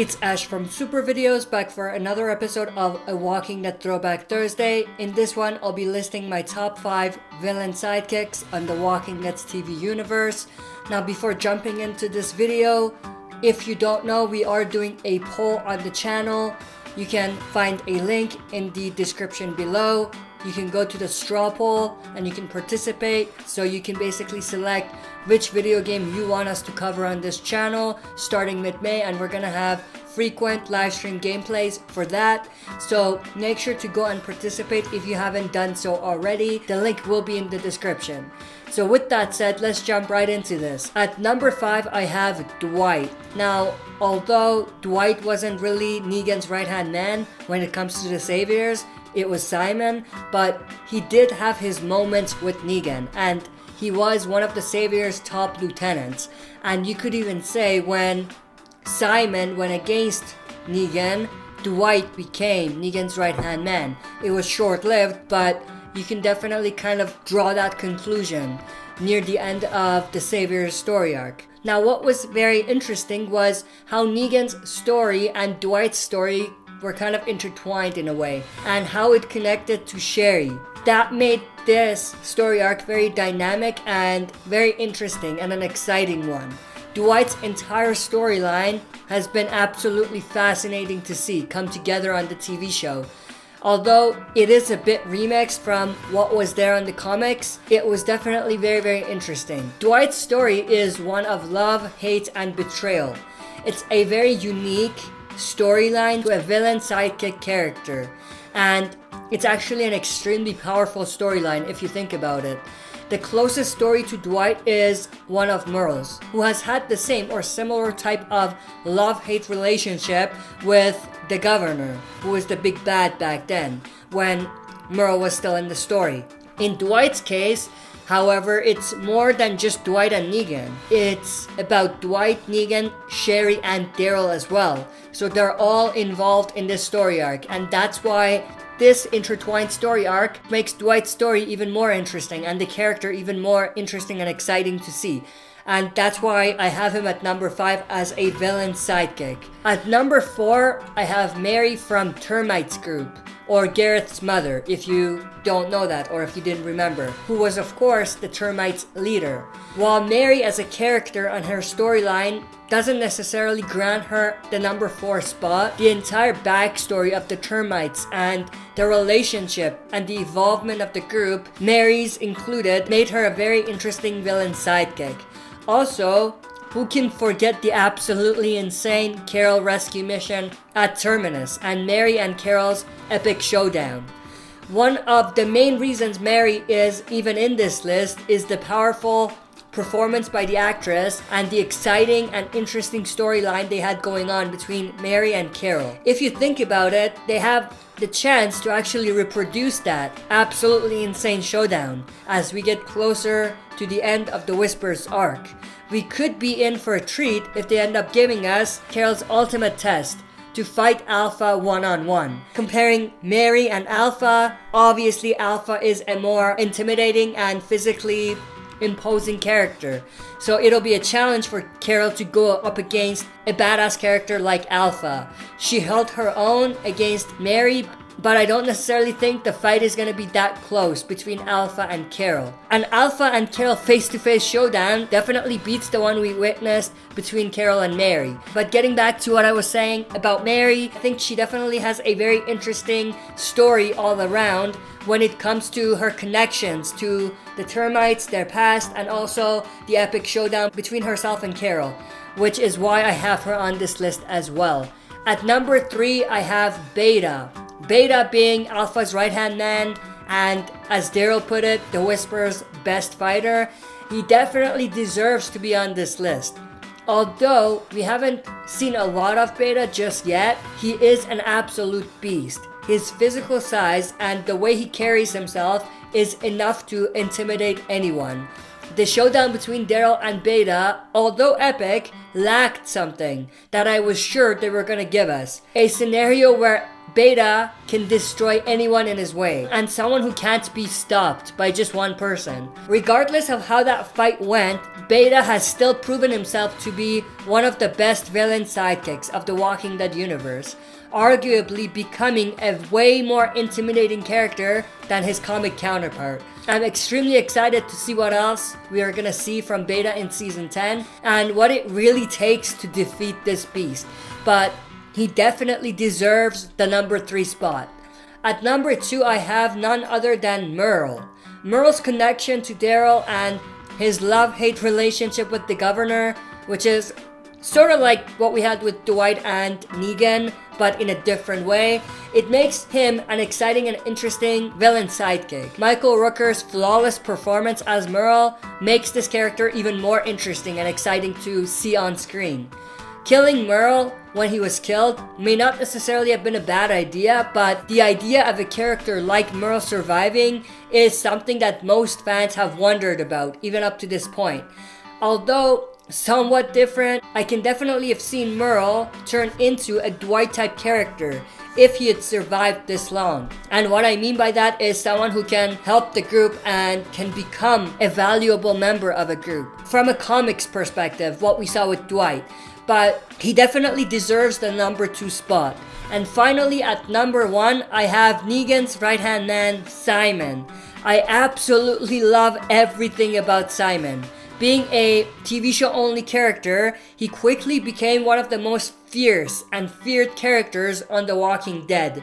It's Ash from Super Videos, back for another episode of A Walking Dead Throwback Thursday. In this one, I'll be listing my top 5 villain sidekicks on the Walking Dead's TV universe. Now, before jumping into this video, if you don't know, we are doing a poll on the channel. You can find a link in the description below. You can go to the straw poll and you can participate. So you can basically select which video game you want us to cover on this channel starting mid-May, and we're gonna have frequent live stream gameplays for that. So make sure to go and participate if you haven't done so already. The link will be in the description. So with that said, let's jump right into this. At number 5, I have Dwight. Now, although Dwight wasn't really Negan's right-hand man when it comes to the Saviors, it was Simon, but he did have his moments with Negan, and he was one of the Savior's top lieutenants. And you could even say when Simon went against Negan, Dwight became Negan's right-hand man. It was short-lived, but you can definitely kind of draw that conclusion near the end of the Savior's story arc. Now, what was very interesting was how Negan's story and Dwight's story were kind of intertwined in a way, and how it connected to Sherry. That made this story arc very dynamic and very interesting and an exciting one. Dwight's entire storyline has been absolutely fascinating to see come together on the TV show. Although it is a bit remixed from what was there on the comics, it was definitely very, very interesting. Dwight's story is one of love, hate, and betrayal. It's a very unique storyline to a villain sidekick character, and it's actually an extremely powerful storyline if you think about it. The closest story to Dwight is one of Merle's, who has had the same or similar type of love-hate relationship with the governor, who was the big bad back then when Merle was still in the story. In Dwight's case, however, it's more than just Dwight and Negan. It's about Dwight, Negan, Sherry, and Daryl as well. So they're all involved in this story arc, and that's why this intertwined story arc makes Dwight's story even more interesting and the character even more interesting and exciting to see. And that's why I have him at number 5 as a villain sidekick. At number 4, I have Mary from Termite's group, or Gareth's mother, if you don't know that or if you didn't remember, who was of course the Termites' leader. While Mary as a character and her storyline doesn't necessarily grant her the number 4 spot, the entire backstory of the Termites and the relationship and the evolvement of the group, Mary's included, made her a very interesting villain sidekick. Also, who can forget the absolutely insane Carol rescue mission at Terminus and Mary and Carol's epic showdown? One of the main reasons Mary is even in this list is the powerful performance by the actress and the exciting and interesting storyline they had going on between Mary and Carol. If you think about it, they have the chance to actually reproduce that absolutely insane showdown as we get closer to the end of the Whispers arc. We could be in for a treat if they end up giving us Carol's ultimate test to fight Alpha one-on-one. Comparing Mary and Alpha, obviously Alpha is a more intimidating and physically imposing character. So it'll be a challenge for Carol to go up against a badass character like Alpha. She held her own against Mary, but I don't necessarily think the fight is going to be that close between Alpha and Carol. An Alpha and Carol face-to-face showdown definitely beats the one we witnessed between Carol and Mary. But getting back to what I was saying about Mary, I think she definitely has a very interesting story all around when it comes to her connections to the Termites, their past, and also the epic showdown between herself and Carol, which is why I have her on this list as well. At number 3, I have Beta. Beta being Alpha's right-hand man, and as Daryl put it, the Whisperer's best fighter. He definitely deserves to be on this list. Although we haven't seen a lot of Beta just yet, he is an absolute beast. His physical size and the way he carries himself is enough to intimidate anyone. The showdown between Daryl and Beta, although epic, lacked something that I was sure they were gonna give us. A scenario where Beta can destroy anyone in his way, and someone who can't be stopped by just one person. Regardless of how that fight went, Beta has still proven himself to be one of the best villain sidekicks of the Walking Dead universe, arguably becoming a way more intimidating character than his comic counterpart. I'm extremely excited to see what else we are gonna see from Beta in Season 10 and what it really takes to defeat this beast. But he definitely deserves the number 3 spot. At number 2, I have none other than Merle. Merle's connection to Daryl and his love-hate relationship with the governor, which is sort of like what we had with Dwight and Negan, but in a different way. It makes him an exciting and interesting villain sidekick. Michael Rooker's flawless performance as Merle makes this character even more interesting and exciting to see on screen. Killing Merle when he was killed may not necessarily have been a bad idea, but the idea of a character like Merle surviving is something that most fans have wondered about, even up to this point. Although somewhat different, I can definitely have seen Merle turn into a Dwight-type character if he had survived this long. And what I mean by that is someone who can help the group and can become a valuable member of a group. From a comics perspective, what we saw with Dwight. But he definitely deserves the number 2 spot. And finally, at number 1, I have Negan's right-hand man, Simon. I absolutely love everything about Simon. Being a TV show only character, he quickly became one of the most fierce and feared characters on The Walking Dead.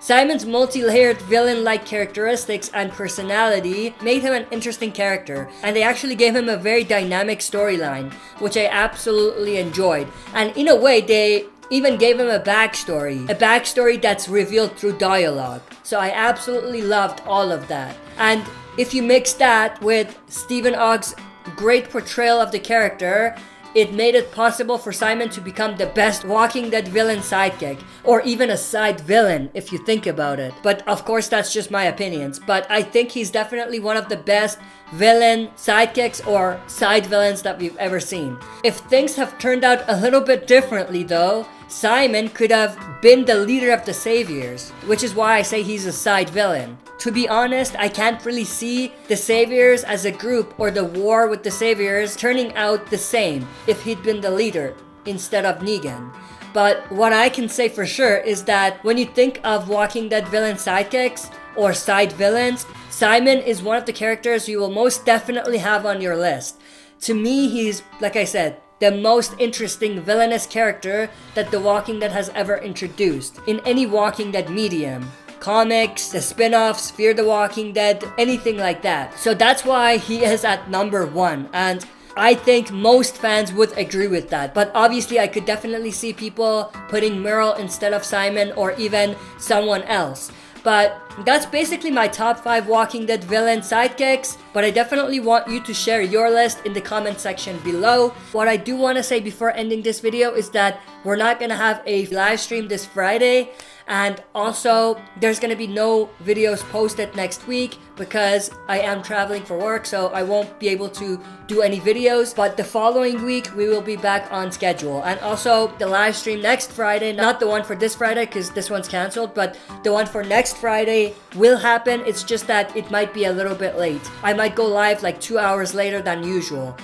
Simon's multi-layered villain-like characteristics and personality made him an interesting character, and they actually gave him a very dynamic storyline, which I absolutely enjoyed. And in a way, they even gave him a backstory that's revealed through dialogue. So I absolutely loved all of that. And if you mix that with Stephen Ogg's great portrayal of the character, it made it possible for Simon to become the best Walking Dead villain sidekick, or even a side villain if you think about it. But of course that's just my opinions, but I think he's definitely one of the best villain sidekicks or side villains that we've ever seen. If things have turned out a little bit differently though, Simon could have been the leader of the Saviors, which is why I say he's a side villain. To be honest, I can't really see the Saviors as a group or the war with the Saviors turning out the same if he'd been the leader instead of Negan. But what I can say for sure is that when you think of Walking Dead villain sidekicks or side villains, Simon is one of the characters you will most definitely have on your list. To me, he's, like I said, the most interesting villainous character that The Walking Dead has ever introduced in any Walking Dead medium. Comics, the spin-offs, Fear the Walking Dead, anything like that. So that's why he is at number 1, and I think most fans would agree with that. But obviously I could definitely see people putting Merle instead of Simon or even someone else. But that's basically my top 5 Walking Dead villain sidekicks, but I definitely want you to share your list in the comment section below. What I do want to say before ending this video is that we're not going to have a live stream this Friday, and also there's going to be no videos posted next week because I am traveling for work, so I won't be able to do any videos. But the following week we will be back on schedule, and also the live stream next Friday, not the one for this Friday because this one's canceled, but the one for next Friday will happen. It's just that it might be a little bit late. I might go live like 2 hours later than usual.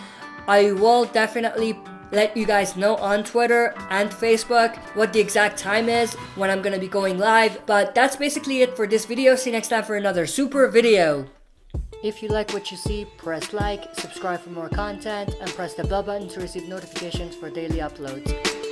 I will definitely let you guys know on Twitter and Facebook what the exact time is when I'm gonna be going live. But that's basically it for this video. See you next time for another super video. If you like what you see, press like, subscribe for more content, and press the bell button to receive notifications for daily uploads.